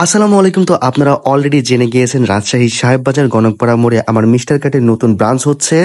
আসসালামু আলাইকুম। তো আপনারা অলরেডি জেনে গিয়েছেন রাজশাহী সাহেববাজার গণকপাড়া মোড়ে আমার মিস্টার কাটের নতুন ব্রাঞ্চ হচ্ছে।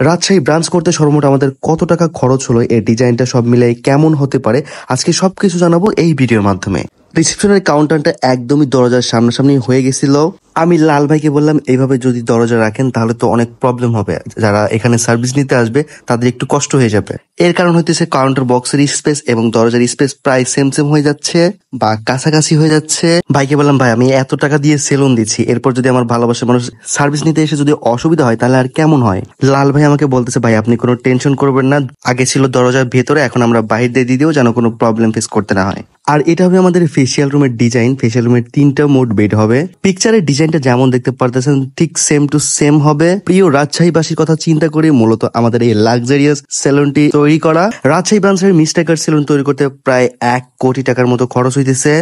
রাজশাহী ব্রাঞ্চ করতে সর্বমোট আমাদের কত টাকা খরচ হলো, এর ডিজাইনটা সব মিলে কেমন হতে পারে, আজকে সবকিছু জানাবো এই ভিডিওর মাধ্যমে। রিসেপশনের কাউন্টারটা একদমই দরজার সামনাসামনি হয়ে গেছিল। আমি লাল ভাইকে বললাম এইভাবে যদি দরজা রাখেন তাহলে তো অনেক প্রবলেম হবে, যারা এখানে সার্ভিস নিতে আসবে তাদের একটু কষ্ট হয়ে যাবে। এর কারণ হইতেছে কাউন্টার বক্সের স্পেস এবং দরজার স্পেস প্রায় সেম সেম হয়ে যাচ্ছে বা কাছাকাছি হয়ে যাচ্ছে। ভাইকে বললাম ভাই আমি এত টাকা দিয়ে সেলুন দিচ্ছি, এরপর যদি আমার ভালোবাসার মানুষ সার্ভিস নিতে এসে যদি অসুবিধা হয় তাহলে আর কেমন হয়। লাল ভাই আমাকে বলতেছে ভাই আপনি কোনো টেনশন করবেন না, আগে ছিল দরজার ভেতরে, এখন আমরা বাইরে দিয়ে দিও যেন কোনো প্রবলেম ফেস করতে না হয়। আর এটা হবে আমাদের ফেসিয়াল রুমের ডিজাইন। ফেসিয়াল রুমের 3টা মোড বেড হবে। পিকচারের ডিজাইনটা যেমন দেখতে পারতেছেন ঠিক সেম টু সেম হবে। প্রিয় রাজশাহীবাসীর কথা চিন্তা করে মূলত আমাদের এই লাক্সারিয়াস সেলুনটি তৈরি করা। রাজশাহী ব্রাঞ্চের মিস্টার কাট সেলুন তৈরি করতে প্রায় 1 কোটি টাকার মতো খরচ হইতেছে।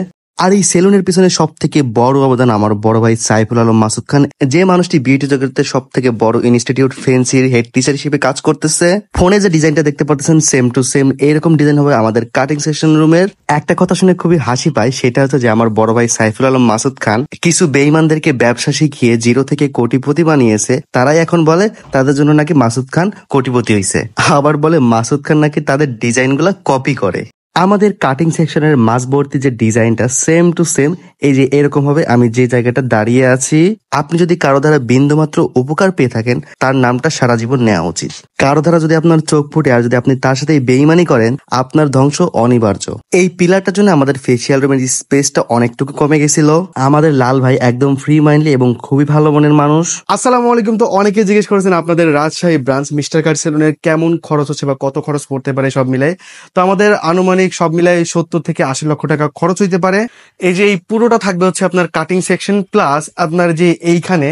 আর এই সেলুনের পিছনে সব থেকে বড় অবদান আমার বড় ভাই সাইফুল আলম মাসুদ খান, যে মানুষটি বিউটি জগতের সব থেকে বড় ইনস্টিটিউট ফেন্সির হেড টিচার হিসেবে কাজ করতেছে। ফোনে যে ডিজাইনটা দেখতে পাচ্ছেন সেম টু সেম এরকম ডিজাইন হবে আমাদের কাটিং সেকশন রুমের। একটা কথা শুনে খুবই হাসি পায়, সেটা হচ্ছে যে আমার বড় ভাই সাইফুল আলম মাসুদ খান কিছু বেঈমানদেরকে ব্যবসা শিখিয়ে জিরো থেকে কোটিপতি বানিয়েছে। তারাই এখন বলে তাদের জন্য নাকি মাসুদ খান কোটিপতি হয়েছে, আবার বলে মাসুদ খান নাকি তাদের ডিজাইন গুলা কপি করে। আমাদের কাটিং সেকশনের মাঝবর্তী যে ডিজাইনটা সেম টু সেম এই যে এরকম হবে। আমি যে জায়গাটা দাঁড়িয়ে আছি, আপনি যদি কারো দ্বারা বিন্দুমাত্র উপকার পেয়ে থাকেন তার নামটা সারা জীবন নেওয়া উচিত। কারো দ্বারা যদি আপনার চোখ ফুটে আর যদি আপনি তার সাথে বেইমানি করেন আপনার ধ্বংস অনিবার্য। এই পিলারটার জন্য আমাদের ফেসিয়াল রুমের স্পেসটা অনেকটুকু কমে গেছিল। আমাদের লাল ভাই একদম ফ্রি মাইন্ডলি এবং খুবই ভালো মনের মানুষ। আসসালামু আলাইকুম। তো অনেকে জিজ্ঞেস করেছেন আপনাদের রাজশাহী ব্রাঞ্চ মিস্টার কাট সেলুনের কেমন খরচ হচ্ছে বা কত খরচ পড়তে পারে সব মিলাই। তো আমাদের আনুমানিক সব মিলাই 70 থেকে 80 লক্ষ টাকা খরচ হইতে পারে। এই যে এই পুরোটা থাকবে হচ্ছে আপনার কাটিং সেকশন প্লাস আপনার যে এইখানে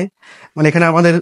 মানে এখানে আমাদের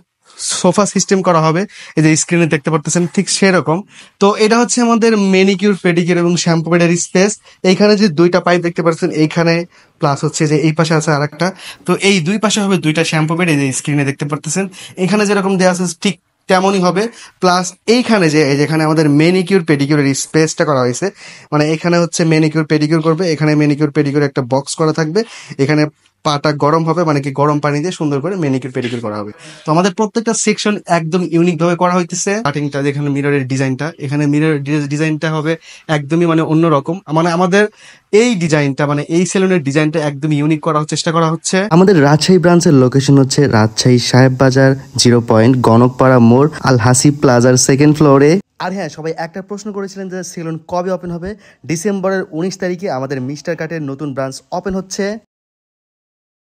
সোফা সিস্টেম করা হবে, এই যে স্ক্রিনে দেখতে পারতেছেন ঠিক সেরকম। তো এটা হচ্ছে আমাদের মেনিকিউর পেডিকিউর এবং শ্যাম্পু বেডের স্পেস। এইখানে যে 2টা পাইপ দেখতে পাচ্ছেন এইখানে প্লাস হচ্ছে যে এই পাশে আছে আরেকটা। তো এই 2 পাশে হবে 2টা শ্যাম্পু বেড, এই যে স্ক্রিনে দেখতে পারতেছেন এখানে যেরকম দেওয়া আছে ঠিক তেমনই হবে। প্লাস এইখানে যে যেখানে আমাদের মেনিকিউর পেডিকিউরের স্পেসটা করা হয়েছে, মানে এখানে হচ্ছে মেনিকিউর পেডিকিউর করবে, এখানে মেনিকিউর পেডিকিউর একটা বক্স করা থাকবে, এখানে পাটা গরম হবে মানে কি গরম পানি দিয়ে সুন্দর করে মেনিকিউর পেডিকিউর করা হবে। তো আমাদের প্রত্যেকটা সেকশন একদম ইউনিক ভাবে করা হইতেছে। কাটিংটা যেখানে মিররের ডিজাইনটা, এখানে মিররের ডিজাইনটা হবে একদমই মানে অন্যরকম। মানে আমাদের এই ডিজাইনটা মানে এই সেলুনের ডিজাইনটা একদম ইউনিক করার চেষ্টা করা হচ্ছে। আমাদের রাজশাহী ব্রাঞ্চের লোকেশন হচ্ছে রাজশাহী সাহেববাজার 0 গণকপাড়া মোড় আল হাসিব প্লাজার 2nd ফ্লোরে। আর হ্যাঁ, সবাই একটা প্রশ্ন করেছিলেন যে সেলুন কবে ওপেন হবে। ডিসেম্বরের 19 তারিখে আমাদের মিস্টার কাটের নতুন ব্রাঞ্চ ওপেন হচ্ছে।